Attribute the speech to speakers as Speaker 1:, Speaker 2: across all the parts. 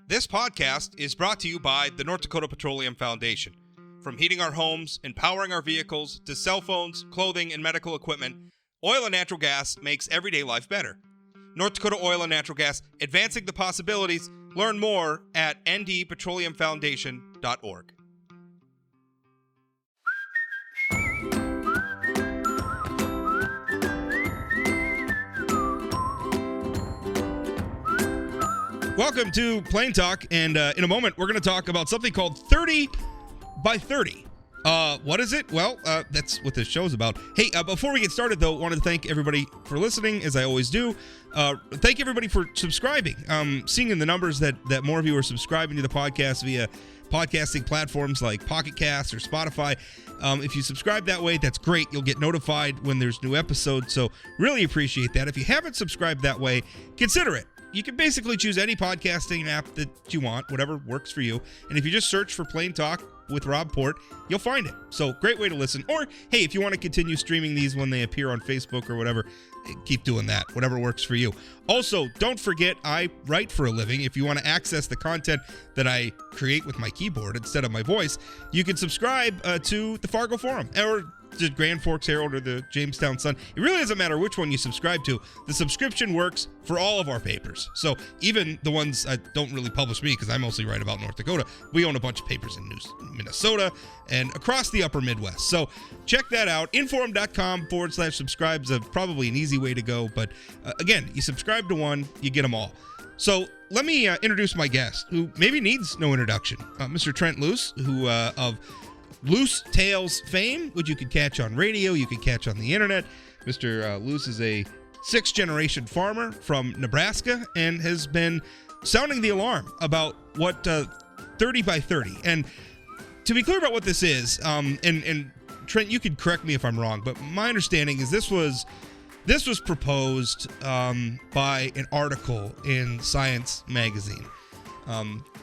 Speaker 1: This podcast is brought to you by the North Dakota Petroleum Foundation. From heating our homes and powering our vehicles to cell phones, clothing, and medical equipment, oil and natural gas makes everyday life better. North Dakota Oil and Natural Gas, advancing the possibilities. Learn more at ndpetroleumfoundation.org. Welcome to Plain Talk, and in a moment we're going to talk about something called 30 by 30. What is it? Well, that's what this show is about. Hey, before we get started, though, I want to thank everybody for listening, as I always do. Thank everybody for subscribing. Seeing in the numbers that more of you are subscribing to the podcast via podcasting platforms like Pocket Cast or Spotify. If you subscribe that way, that's great. You'll get notified when there's new episodes, so really appreciate that. If you haven't subscribed that way, consider it. You can basically choose any podcasting app that you want, whatever works for you. And if you just search for Plain Talk with Rob Port, you'll find it. So great way to listen. Or, hey, if you want to continue streaming these when they appear on Facebook or whatever, keep doing that, whatever works for you. Also, don't forget, I write for a living. If you want to access the content that I create with my keyboard instead of my voice, you can subscribe to the Fargo Forum or the Grand Forks Herald or the Jamestown Sun. It really doesn't matter which one you subscribe to. The subscription works for all of our papers. So even the ones I don't really publish me because I mostly write about North Dakota. We own a bunch of papers in Minnesota and across the upper Midwest. So check that out. Inforum.com/subscribe is probably an easy way to go. But again, you subscribe to one, you get them all. So let me introduce my guest, who maybe needs no introduction. Mr. Trent Loos, who of Loose Tales fame, which you could catch on radio, you could catch on the internet. Mr. Loos is a sixth-generation farmer from Nebraska and has been sounding the alarm about what 30 by 30. And to be clear about what this is, and Trent, you could correct me if I'm wrong, but my understanding is this was proposed by an article in Science magazine.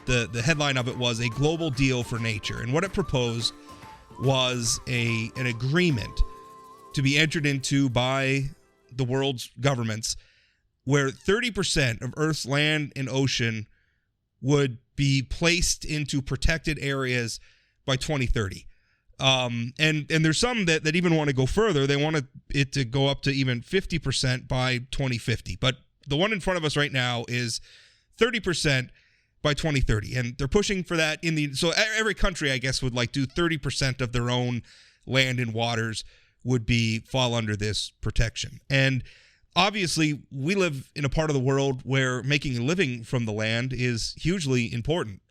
Speaker 1: The headline of it was A Global Deal for Nature, and what it proposed was an agreement to be entered into by the world's governments where 30% of Earth's land and ocean would be placed into protected areas by 2030. And there's some that even want to go further. They want it to go up to even 50% by 2050. But the one in front of us right now is 30% by 2030, and they're pushing for that so every country, I guess, would do 30% of their own land and waters would fall under this protection. And obviously, we live in a part of the world where making a living from the land is hugely important.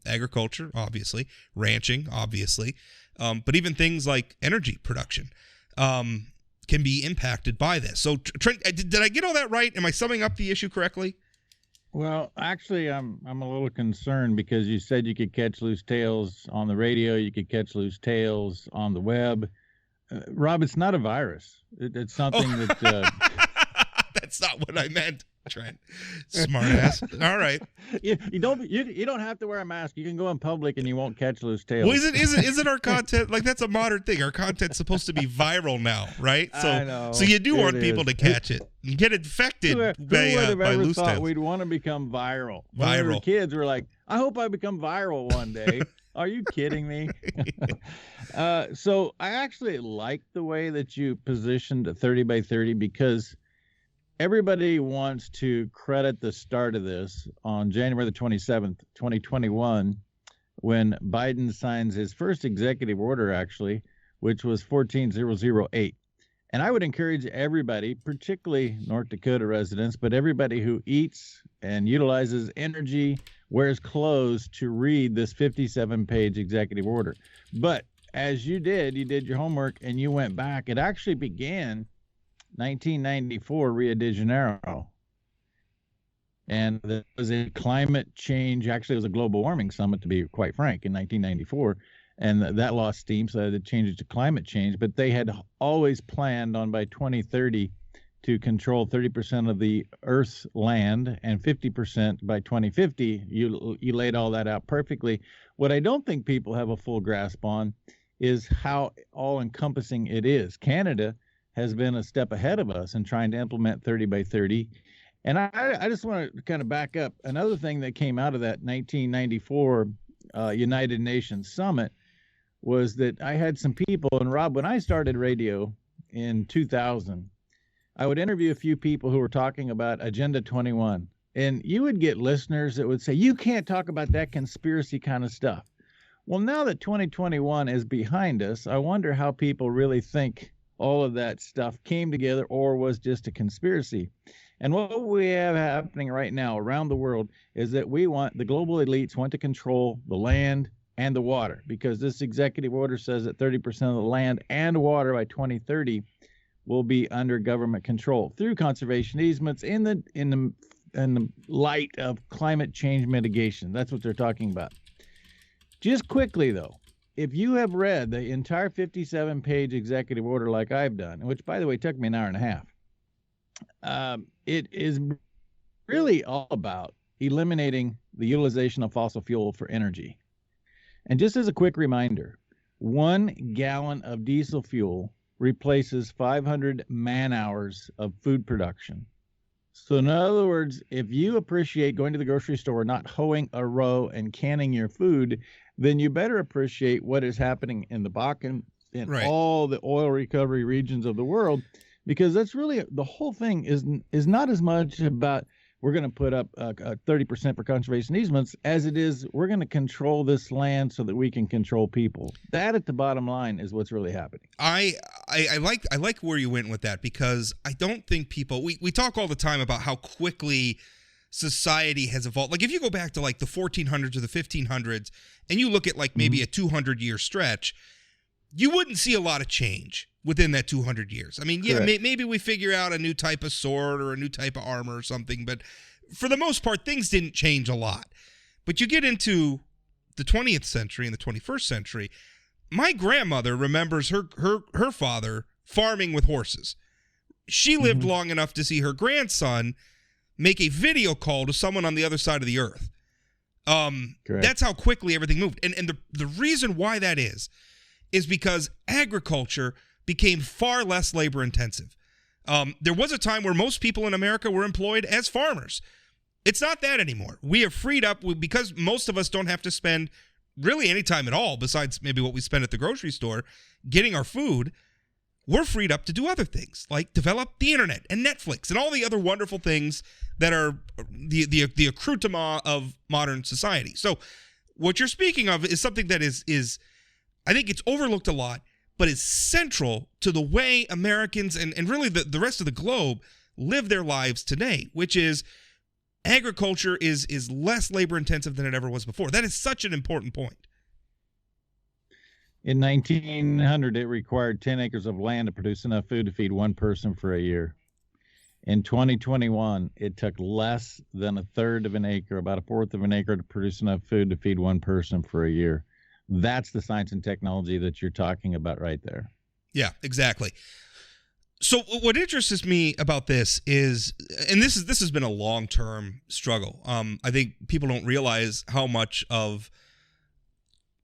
Speaker 1: Agriculture, obviously, ranching, obviously, but even things like energy production can be impacted by this. So, Trent, did I get all that right? Am I summing up the issue correctly?
Speaker 2: Well, actually, I'm a little concerned because you said you could catch loose tales on the radio, you could catch loose tales on the web. Rob, it's not a virus. It's something that.
Speaker 1: That's not what I meant, Trent. Smart ass. All right.
Speaker 2: You don't have to wear a mask. You can go in public and you won't catch loose tales.
Speaker 1: Well, isn't our content that's a modern thing? Our content's supposed to be viral now, right? So,
Speaker 2: I know.
Speaker 1: So you do want people to catch it and get infected
Speaker 2: who would have
Speaker 1: by
Speaker 2: ever
Speaker 1: loose
Speaker 2: thought
Speaker 1: tales.
Speaker 2: we'd want to become viral? When we were kids, we're like, I hope I become viral one day. Are you kidding me? So I actually like the way that you positioned 30 by 30 because everybody wants to credit the start of this on January the 27th, 2021, when Biden signs his first executive order, actually, which was 14008. And I would encourage everybody, particularly North Dakota residents, but everybody who eats and utilizes energy, wears clothes, to read this 57-page executive order. But as you did your homework and you went back. It actually began 1994, Rio de Janeiro. And there was a climate change, actually it was a global warming summit, to be quite frank, in 1994. And that lost steam, so they had to change it to climate change. But they had always planned on by 2030 to control 30% of the Earth's land and 50% by 2050. You laid all that out perfectly. What I don't think people have a full grasp on is how all-encompassing it is. Canada has been a step ahead of us in trying to implement 30 by 30. And I just want to kind of back up. Another thing that came out of that 1994 United Nations Summit was that I had some people, and Rob, when I started radio in 2000, I would interview a few people who were talking about Agenda 21. And you would get listeners that would say, you can't talk about that conspiracy kind of stuff. Well, now that 2021 is behind us, I wonder how people really think all of that stuff came together or was just a conspiracy. And what we have happening right now around the world is that the global elites want to control the land and the water, because this executive order says that 30% of the land and water by 2030 will be under government control through conservation easements in the light of climate change mitigation. That's what they're talking about. Just quickly, though, if you have read the entire 57-page executive order like I've done, which, by the way, took me an hour and a half, it is really all about eliminating the utilization of fossil fuel for energy. And just as a quick reminder, 1 gallon of diesel fuel replaces 500 man-hours of food production. So in other words, if you appreciate going to the grocery store, not hoeing a row and canning your food, then you better appreciate what is happening in the Bakken and
Speaker 1: Right.
Speaker 2: all the oil recovery regions of the world, because that's really the whole thing is not as much about we're going to put up 30% for conservation easements as it is we're going to control this land so that we can control people. That at the bottom line is what's really happening.
Speaker 1: I like where you went with that, because I don't think people, we talk all the time about how quickly society has evolved. Like if you go back to like the 1400s or the 1500s and you look at like maybe a 200-year stretch, you wouldn't see a lot of change within that 200 years. I mean, yeah, maybe we figure out a new type of sword or a new type of armor or something, but for the most part, things didn't change a lot. But you get into the 20th century and the 21st century, my grandmother remembers her father farming with horses. She lived long enough to see her grandson make a video call to someone on the other side of the earth. That's how quickly everything moved. And the reason why that is because agriculture became far less labor intensive. There was a time where most people in America were employed as farmers. It's not that anymore. We have freed up, because most of us don't have to spend really any time at all, besides maybe what we spend at the grocery store, getting our food. We're freed up to do other things, like develop the internet and Netflix and all the other wonderful things that are the accoutrement of modern society. So what you're speaking of is something that is I think it's overlooked a lot, but is central to the way Americans and really the rest of the globe live their lives today, which is agriculture is less labor intensive than it ever was before. That is such an important point.
Speaker 2: In 1900, it required 10 acres of land to produce enough food to feed one person for a year. In 2021, it took less than a third of an acre, about a fourth of an acre, to produce enough food to feed one person for a year. That's the science and technology that you're talking about right there.
Speaker 1: Yeah, exactly. So what interests me about this is, and this has been a long-term struggle. I think people don't realize how much of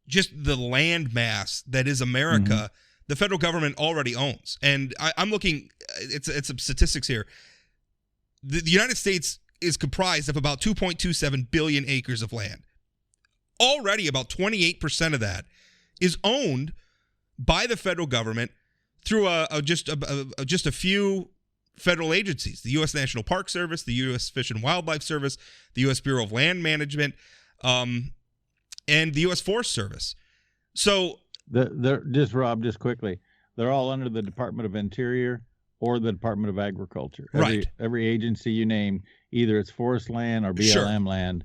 Speaker 1: just the land mass that is America, the federal government already owns. And I'm looking, it's some statistics here. The United States is comprised of about 2.27 billion acres of land. Already about 28% of that is owned by the federal government through just a few federal agencies: the U.S. National Park Service, the U.S. Fish and Wildlife Service, the U.S. Bureau of Land Management, and the U.S. Forest Service. So
Speaker 2: they're just quickly, they're all under the Department of Interior or the Department of Agriculture. Every agency you name, either it's forest land or BLM land.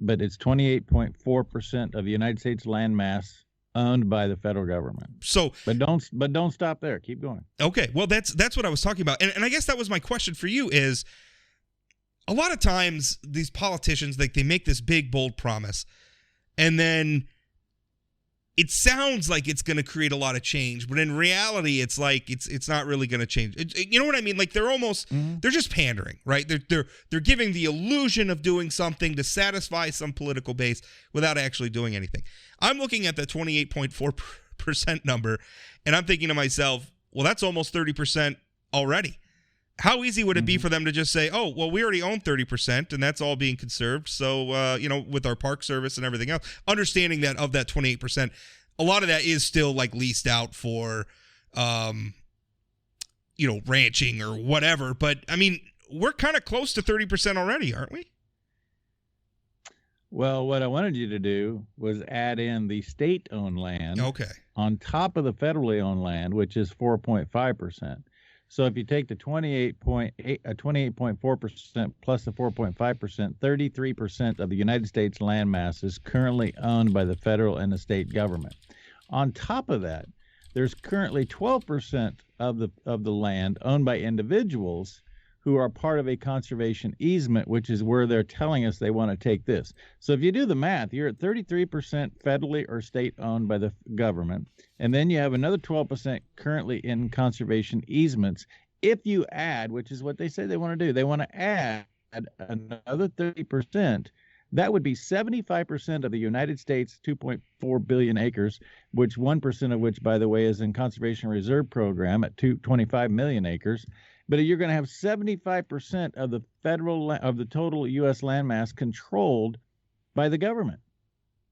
Speaker 2: But it's 28.4% of the United States land mass owned by the federal government. So, but don't stop there. Keep going.
Speaker 1: Okay, well that's what I was talking about, and I guess that was my question for you. Is a lot of times these politicians, like, they make this big bold promise, and then it sounds like it's going to create a lot of change, but in reality, it's like it's not really going to change. You know what I mean? Like, they're almost they're just pandering, right? They're giving the illusion of doing something to satisfy some political base without actually doing anything. I'm looking at the 28.4% number, and I'm thinking to myself, well, that's almost 30% already. How easy would it be for them to just say, oh, well, we already own 30% and that's all being conserved. So, with our park service and everything else, understanding that of that 28%, a lot of that is still like leased out for, ranching or whatever. But I mean, we're kind of close to 30% already, aren't we?
Speaker 2: Well, what I wanted you to do was add in the state-owned land on top of the federally owned land, which is 4.5%. So if you take the 28.4% plus the 4.5%, 33% of the United States land mass is currently owned by the federal and the state government. On top of that, there's currently 12% of the land owned by individuals who are part of a conservation easement, which is where they're telling us they want to take this. So if you do the math, you're at 33% federally or state owned by the government. And then you have another 12% currently in conservation easements. If you add, which is what they say they want to do, they want to add another 30%. That would be 75% of the United States' 2.4 billion acres, which 1% of which, by the way, is in Conservation Reserve Program at 25 million acres. But you're going to have 75% of the total U.S. landmass controlled by the government.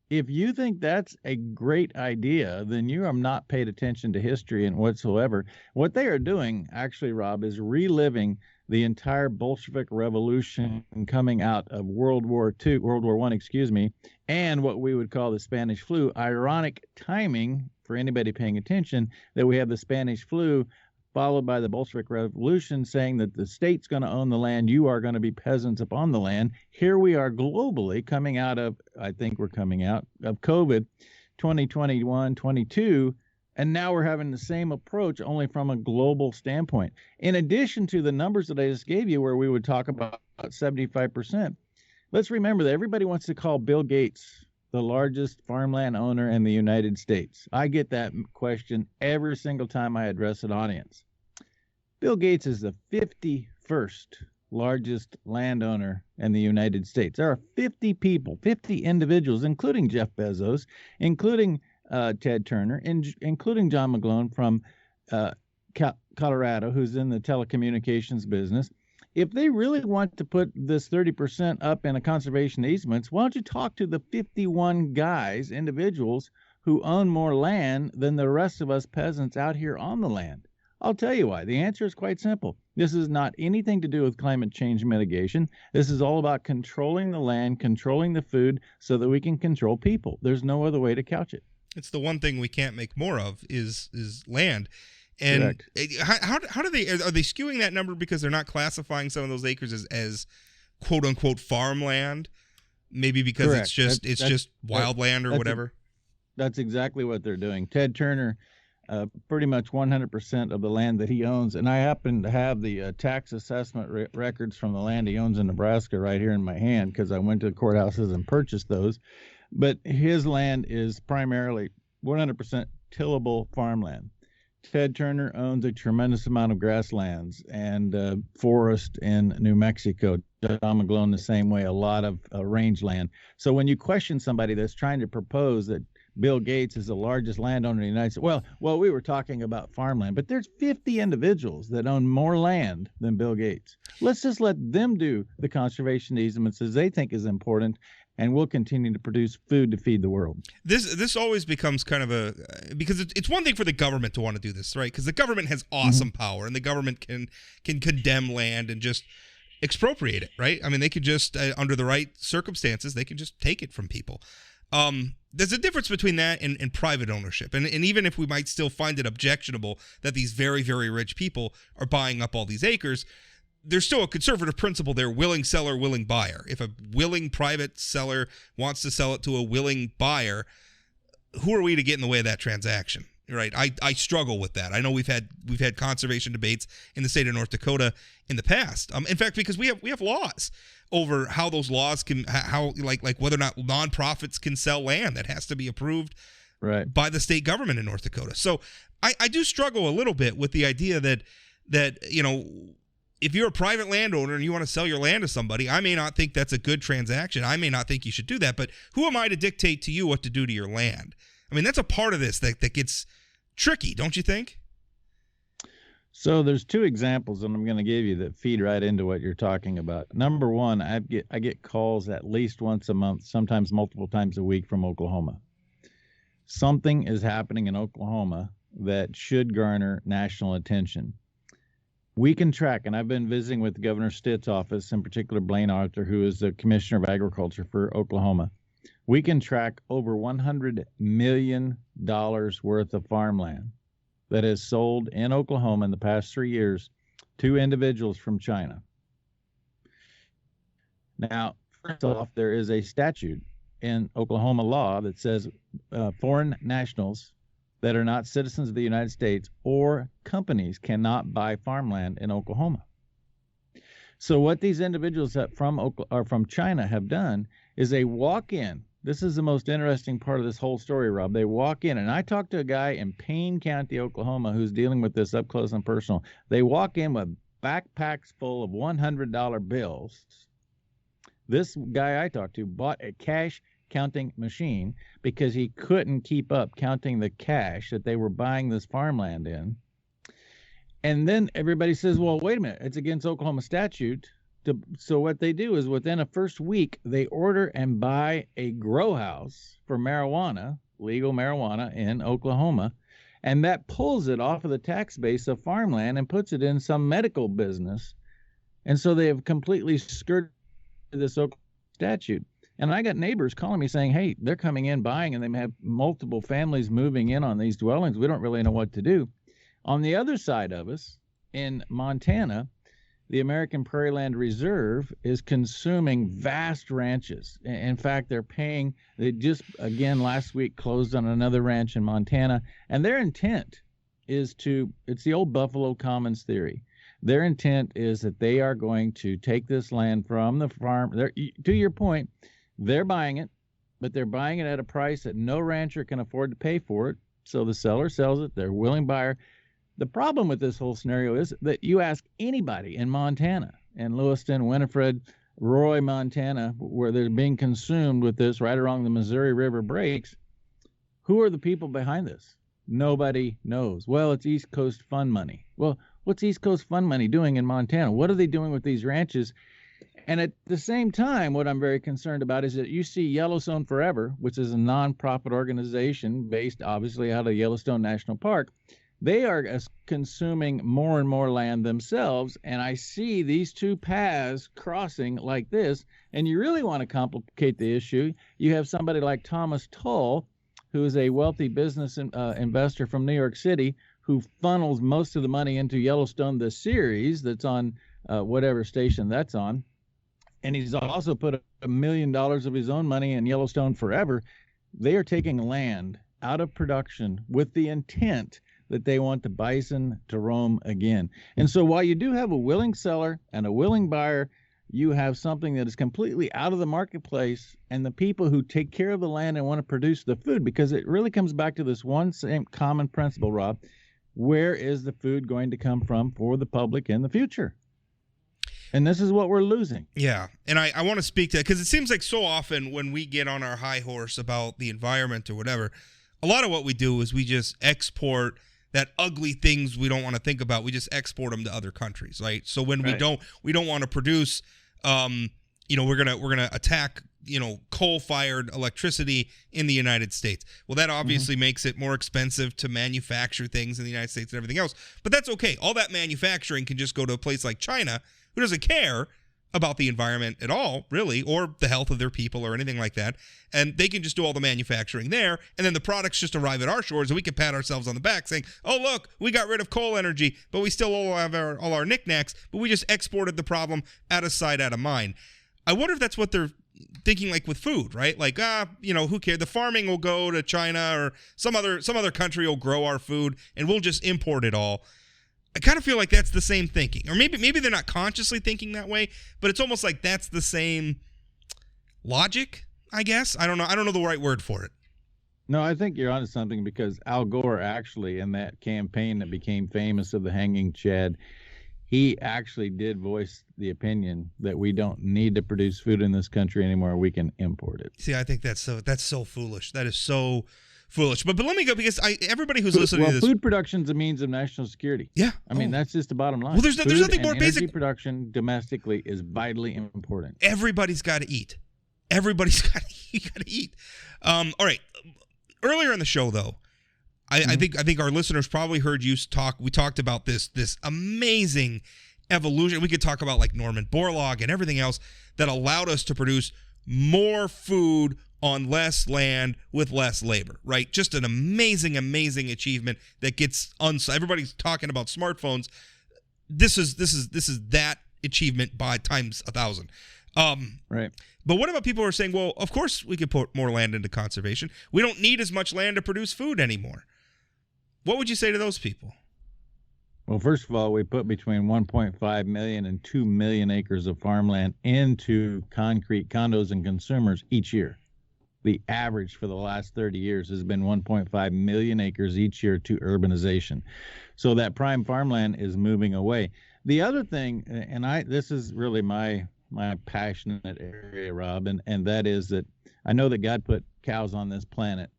Speaker 2: If you think that's a great idea, then you have not paid attention to history and whatsoever. What they are doing, actually, Rob, is reliving the entire Bolshevik Revolution coming out of World War I, and what we would call the Spanish flu. Ironic timing for anybody paying attention that we have the Spanish flu followed by the Bolshevik Revolution, saying that the state's going to own the land, you are going to be peasants upon the land. Here we are globally coming out of, I think we're coming out of COVID 2021, 22, and now we're having the same approach only from a global standpoint. In addition to the numbers that I just gave you where we would talk about 75%, let's remember that everybody wants to call Bill Gates the largest farmland owner in the United States. I get that question every single time I address an audience. Bill Gates is the 51st largest landowner in the United States. There are 50 people, 50 individuals, including Jeff Bezos, including Ted Turner, including John McGlone from Colorado, who's in the telecommunications business. If they really want to put this 30% up in a conservation easements, why don't you talk to the 51 guys, individuals, who own more land than the rest of us peasants out here on the land? I'll tell you why. The answer is quite simple. This is not anything to do with climate change mitigation. This is all about controlling the land, controlling the food, so that we can control people. There's no other way to couch it.
Speaker 1: It's the one thing we can't make more of is land. And how do they, are they skewing that number because they're not classifying some of those acres as quote unquote farmland? Maybe because
Speaker 2: Correct.
Speaker 1: it's just wildland or whatever.
Speaker 2: That's exactly what they're doing. Ted Turner, pretty much 100% of the land that he owns, and I happen to have the tax assessment records from the land he owns in Nebraska right here in my hand because I went to the courthouses and purchased those. But his land is primarily 100% tillable farmland. Ted Turner owns a tremendous amount of grasslands and forest in New Mexico. John McGlone the same way, a lot of rangeland. So when you question somebody that's trying to propose that Bill Gates is the largest landowner in the United States, well, we were talking about farmland, but there's 50 individuals that own more land than Bill Gates. Let's just let them do the conservation easements as they think is important, and we'll continue to produce food to feed the world.
Speaker 1: This always becomes kind of because it's one thing for the government to want to do this, right? Because the government has awesome power, and the government can condemn land and just expropriate it, right? I mean, they could just, under the right circumstances, they can just take it from people. There's a difference between that and private ownership. And even if we might still find it objectionable that these very, very rich people are buying up all these acres, there's still a conservative principle there, willing seller, willing buyer. If a willing private seller wants to sell it to a willing buyer, who are we to get in the way of that transaction? Right? I struggle with that. I know we've had conservation debates in the state of North Dakota in the past. In fact, because we have laws over how those laws can, like whether or not nonprofits can sell land that has to be approved by the state government in North Dakota. So I do struggle a little bit with the idea that if you're a private landowner and you want to sell your land to somebody, I may not think that's a good transaction. I may not think you should do that, but who am I to dictate to you what to do to your land? I mean, that's a part of this that gets tricky, don't you think?
Speaker 2: So there's two examples that I'm going to give you that feed right into what you're talking about. Number one, I get calls at least once a month, sometimes multiple times a week from Oklahoma. Something is happening in Oklahoma that should garner national attention. We can track, and I've been visiting with Governor Stitt's office, in particular Blaine Arthur, who is the Commissioner of Agriculture for Oklahoma. We can track over $100 million worth of farmland that is sold in Oklahoma in the past 3 years to individuals from China. Now, first off, there is a statute in Oklahoma law that says foreign nationals that are not citizens of the United States or companies cannot buy farmland in Oklahoma. So what these individuals from China have done is they walk in. This is the most interesting part of this whole story, Rob. They walk in, and I talked to a guy in Payne County, Oklahoma, who's dealing with this up close and personal. They walk in with backpacks full of $100 bills. This guy I talked to bought a cash counting machine because he couldn't keep up counting the cash that they were buying this farmland in. And then everybody says, well, wait a minute, it's against Oklahoma statute. So what they do is within a first week, they order and buy a grow house for marijuana, legal marijuana in Oklahoma, and that pulls it off of the tax base of farmland and puts it in some medical business. And so they have completely skirted this Oklahoma statute. And I got neighbors calling me saying, hey, they're coming in buying, and they have multiple families moving in on these dwellings. We don't really know what to do. On the other side of us, in Montana, the American Prairie Land Reserve is consuming vast ranches. In fact, they just, again, last week closed on another ranch in Montana, and their intent is it's the old Buffalo Commons theory. Their intent is that they are going to take this land from the farm. To your point, they're buying it, but they're buying it at a price that no rancher can afford to pay for it. So the seller sells it. They're a willing buyer. The problem with this whole scenario is that you ask anybody in Montana, in Lewiston, Winifred, Roy, Montana, where they're being consumed with this right along the Missouri River breaks, who are the people behind this? Nobody knows. Well, it's East Coast fund money. Well, what's East Coast fund money doing in Montana? What are they doing with these ranches? And at the same time, what I'm very concerned about is that you see Yellowstone Forever, which is a nonprofit organization based obviously out of Yellowstone National Park. They are consuming more and more land themselves, and I see these two paths crossing like this, and you really want to complicate the issue. You have somebody like Thomas Tull, who is a wealthy business investor from New York City, who funnels most of the money into Yellowstone, the series that's on whatever station that's on, and he's also put $1 million of his own money in Yellowstone Forever. They are taking land out of production with the intent that they want the bison to roam again. And so while you do have a willing seller and a willing buyer, you have something that is completely out of the marketplace, and the people who take care of the land and want to produce the food, because it really comes back to this one same common principle, Rob. Where is the food going to come from for the public in the future? And this is what we're losing.
Speaker 1: Yeah, and I want to speak to that because it seems like so often when we get on our high horse about the environment or whatever, a lot of what we do is we just export that ugly things we don't want to think about. We just export them to other countries, right? So when we don't want to produce, we're gonna attack, coal-fired electricity in the United States. Well, that obviously makes it more expensive to manufacture things in the United States and everything else. But that's okay. All that manufacturing can just go to a place like China, who doesn't care about the environment at all, really, or the health of their people or anything like that. And they can just do all the manufacturing there, and then the products just arrive at our shores, and we can pat ourselves on the back saying, oh, look, we got rid of coal energy, but we still all have all our knickknacks, but we just exported the problem out of sight, out of mind. I wonder if that's what they're thinking like with food, right? Like, who cares? The farming will go to China or some other country will grow our food, and we'll just import it all. I kind of feel like that's the same thinking. Or maybe they're not consciously thinking that way, but it's almost like that's the same logic, I guess. I don't know the right word for it.
Speaker 2: No, I think you're onto something, because Al Gore actually, in that campaign that became famous of the hanging Chad, he actually did voice the opinion that we don't need to produce food in this country anymore. We can import it.
Speaker 1: See, I think that's so foolish. That is so foolish. But let me go, because everybody who's listening to this.
Speaker 2: Food production is a means of national security.
Speaker 1: Yeah.
Speaker 2: I mean, that's just the bottom line.
Speaker 1: Well, there's nothing more basic.
Speaker 2: Energy production domestically is vitally important.
Speaker 1: Everybody's got to eat. Everybody's got to eat. All right. Earlier in the show, though, I think our listeners probably heard you talk. We talked about this amazing evolution. We could talk about like Norman Borlaug and everything else that allowed us to produce more food on less land with less labor, right? Just an amazing achievement that gets everybody's talking about smartphones. This is that achievement by times 1,000.
Speaker 2: Right.
Speaker 1: But what about people who are saying, well, of course we could put more land into conservation. We don't need as much land to produce food anymore. What would you say to those people?
Speaker 2: Well, first of all, we put between 1.5 million and 2 million acres of farmland into concrete condos and consumers each year. The average for the last 30 years has been 1.5 million acres each year to urbanization. So that prime farmland is moving away. The other thing, and this is really my passionate area, Rob, and that is that I know that God put cows on this planet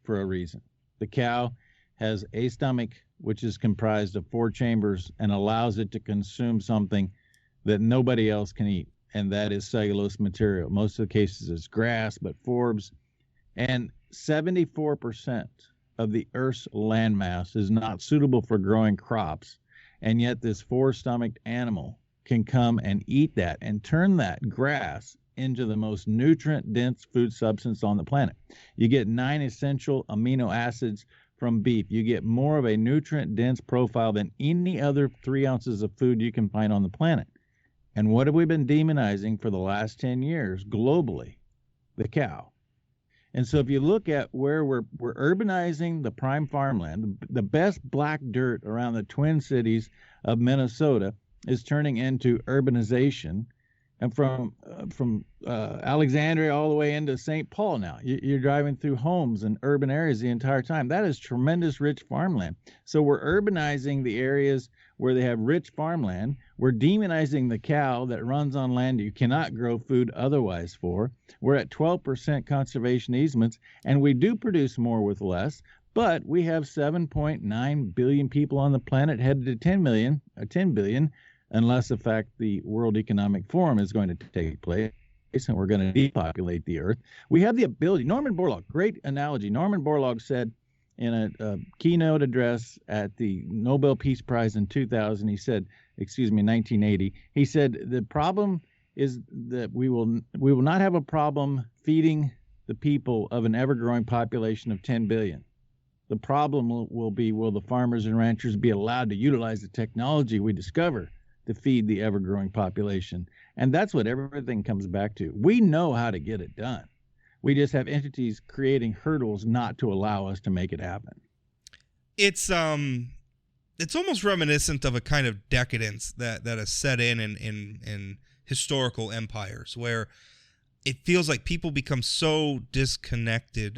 Speaker 2: for a reason. The cow has a stomach, which is comprised of 4 chambers and allows it to consume something that nobody else can eat, and that is cellulose material. Most of the cases it's grass, but forbs. And 74% of the Earth's landmass is not suitable for growing crops, and yet this 4-stomached animal can come and eat that and turn that grass into the most nutrient-dense food substance on the planet. You get 9 essential amino acids from beef. You get more of a nutrient-dense profile than any other 3 ounces of food you can find on the planet. And what have we been demonizing for the last 10 years globally? The cow. And so if you look at where we're urbanizing the prime farmland, the best black dirt around the Twin Cities of Minnesota is turning into urbanization. And from Alexandria all the way into St. Paul now, you're driving through homes and urban areas the entire time. That is tremendous rich farmland. So we're urbanizing the areas where they have rich farmland. We're demonizing the cow that runs on land you cannot grow food otherwise for. We're at 12% conservation easements, and we do produce more with less. But we have 7.9 billion people on the planet, headed to 10 billion, unless, in fact, the World Economic Forum is going to take place and we're going to depopulate the earth. We have the ability. Norman Borlaug, great analogy. Norman Borlaug said in a keynote address at the Nobel Peace Prize in 1980, he said the problem is that we will not have a problem feeding the people of an ever-growing population of 10 billion. The problem will be, will the farmers and ranchers be allowed to utilize the technology we discover to feed the ever-growing population? And that's what everything comes back to. We know how to get it done. We just have entities creating hurdles not to allow us to make it happen.
Speaker 1: It's almost reminiscent of a kind of decadence that has set in historical empires, where it feels like people become so disconnected.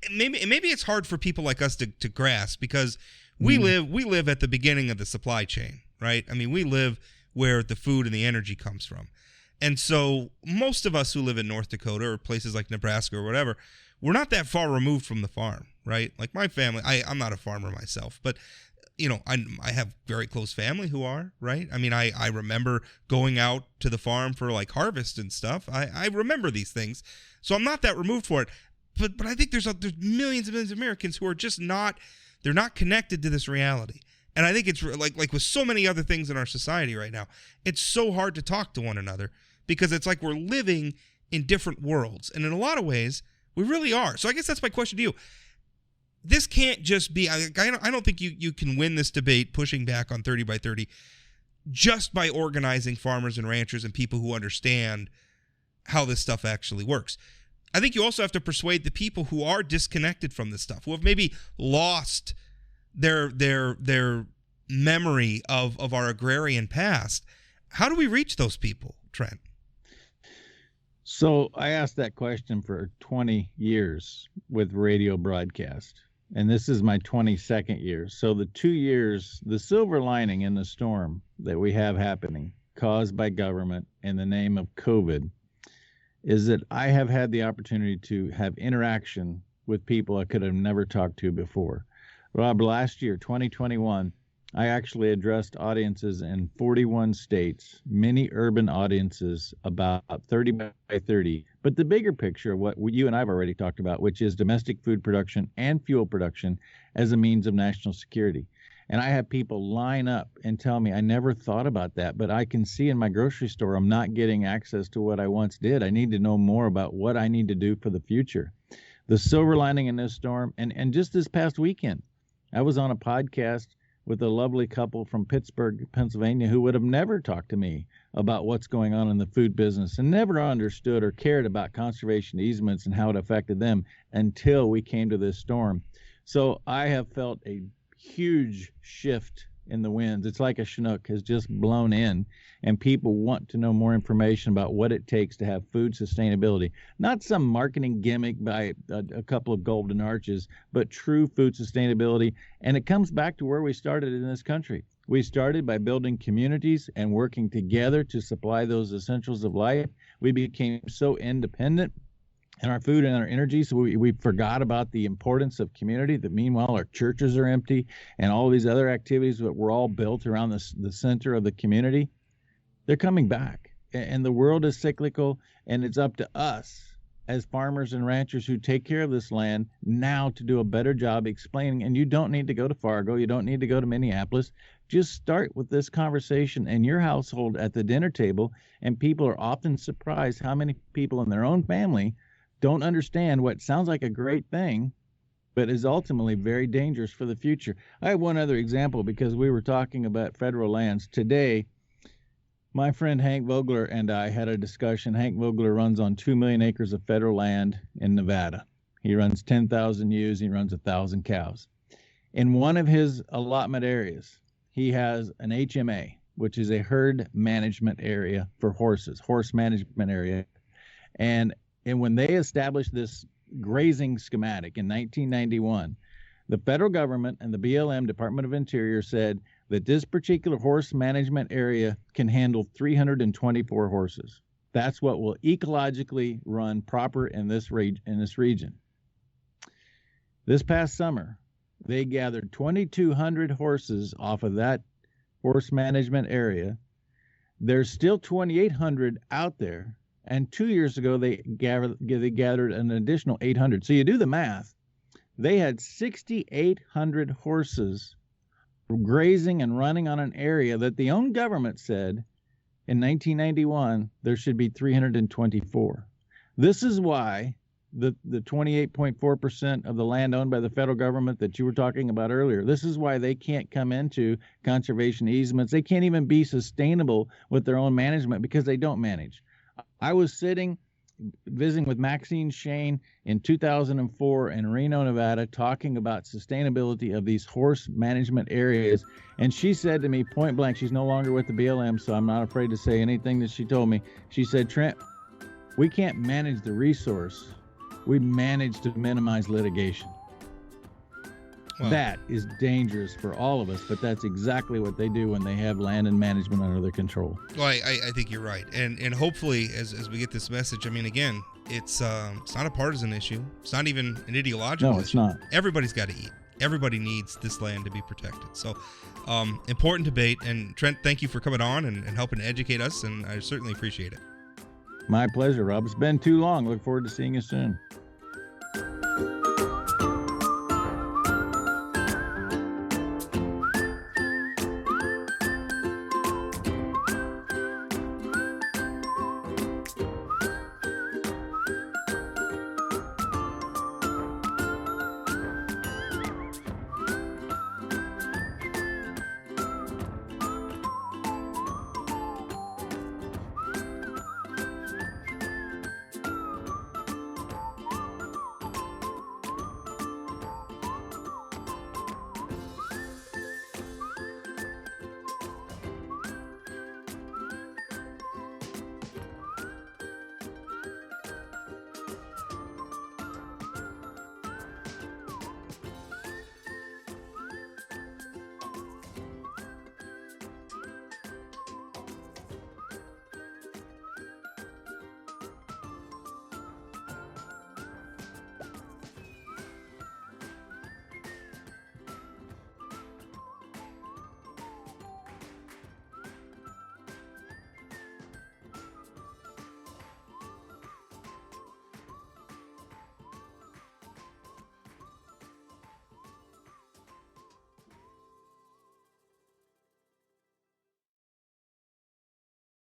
Speaker 1: Maybe it's hard for people like us to grasp, because we live at the beginning of the supply chain, right? I mean, we live where the food and the energy comes from. And so most of us who live in North Dakota or places like Nebraska or whatever, we're not that far removed from the farm, right? Like my family, I'm not a farmer myself, but you know, I have very close family who are, right? I mean, I remember going out to the farm for like harvest and stuff. I remember these things. So I'm not that removed for it. But I think there's millions and millions of Americans who are just they're not connected to this reality. And I think it's like with so many other things in our society right now, it's so hard to talk to one another, because it's like we're living in different worlds. And in a lot of ways, we really are. So I guess that's my question to you. This can't just be, I don't think you can win this debate pushing back on 30 by 30 just by organizing farmers and ranchers and people who understand how this stuff actually works. I think you also have to persuade the people who are disconnected from this stuff, who have maybe lost their memory of our agrarian past. How do we reach those people, Trent?
Speaker 2: So I asked that question for 20 years with radio broadcast, and this is my 22nd year. So the 2 years, the silver lining in the storm that we have happening, caused by government in the name of COVID, is that I have had the opportunity to have interaction with people I could have never talked to before. Rob, last year, 2021, I actually addressed audiences in 41 states, many urban audiences, about 30 by 30. But the bigger picture, what you and I have already talked about, which is domestic food production and fuel production as a means of national security. And I have people line up and tell me, I never thought about that, but I can see in my grocery store I'm not getting access to what I once did. I need to know more about what I need to do for the future. The silver lining in this storm, and just this past weekend, I was on a podcast with a lovely couple from Pittsburgh, Pennsylvania, who would have never talked to me about what's going on in the food business and never understood or cared about conservation easements and how it affected them until we came to this storm. So I have felt a huge shift in the winds. It's like a Chinook has just blown in, and people want to know more information about what it takes to have food sustainability. Not some marketing gimmick by a couple of golden arches, but true food sustainability. And it comes back to where we started in this country. We started by building communities and working together to supply those essentials of life. We became so independent in our food and our energy, so we forgot about the importance of community, that meanwhile our churches are empty and all these other activities that were all built around the center of the community, they're coming back. And the world is cyclical, and it's up to us as farmers and ranchers who take care of this land now to do a better job explaining. And you don't need to go to Fargo, you don't need to go to Minneapolis. Just start with this conversation in your household at the dinner table, and people are often surprised how many people in their own family don't understand what sounds like a great thing, but is ultimately very dangerous for the future. I have one other example, because we were talking about federal lands. Today, my friend Hank Vogler and I had a discussion. Hank Vogler runs on 2 million acres of federal land in Nevada. He runs 10,000 ewes. He runs 1,000 cows. In one of his allotment areas, he has an HMA, which is a herd management area for horses, horse management area. And when they established this grazing schematic in 1991, the federal government and the BLM, Department of Interior, said that this particular horse management area can handle 324 horses. That's what will ecologically run proper in this region. This past summer, they gathered 2,200 horses off of that horse management area. There's still 2,800 out there. And 2 years ago, they gathered an additional 800. So you do the math. They had 6,800 horses grazing and running on an area that the own government said in 1991 there should be 324. This is why the 28.4% of the land owned by the federal government that you were talking about earlier, this is why they can't come into conservation easements. They can't even be sustainable with their own management because they don't manage. I was visiting with Maxine Shane in 2004 in Reno, Nevada, talking about sustainability of these horse management areas. And she said to me point blank, she's no longer with the BLM, so I'm not afraid to say anything that she told me. She said, Trent, we can't manage the resource. We manage to minimize litigation. Wow. That is dangerous for all of us, but that's exactly what they do when they have land and management under their control.
Speaker 1: Well, I think you're right. And hopefully, as we get this message, I mean, again, it's not a partisan issue. It's not even an ideological issue. No,
Speaker 2: it's not.
Speaker 1: Everybody's got to eat. Everybody needs this land to be protected. So, important debate. And Trent, thank you for coming on and helping educate us, and I certainly appreciate it.
Speaker 2: My pleasure, Rob. It's been too long. Look forward to seeing you soon.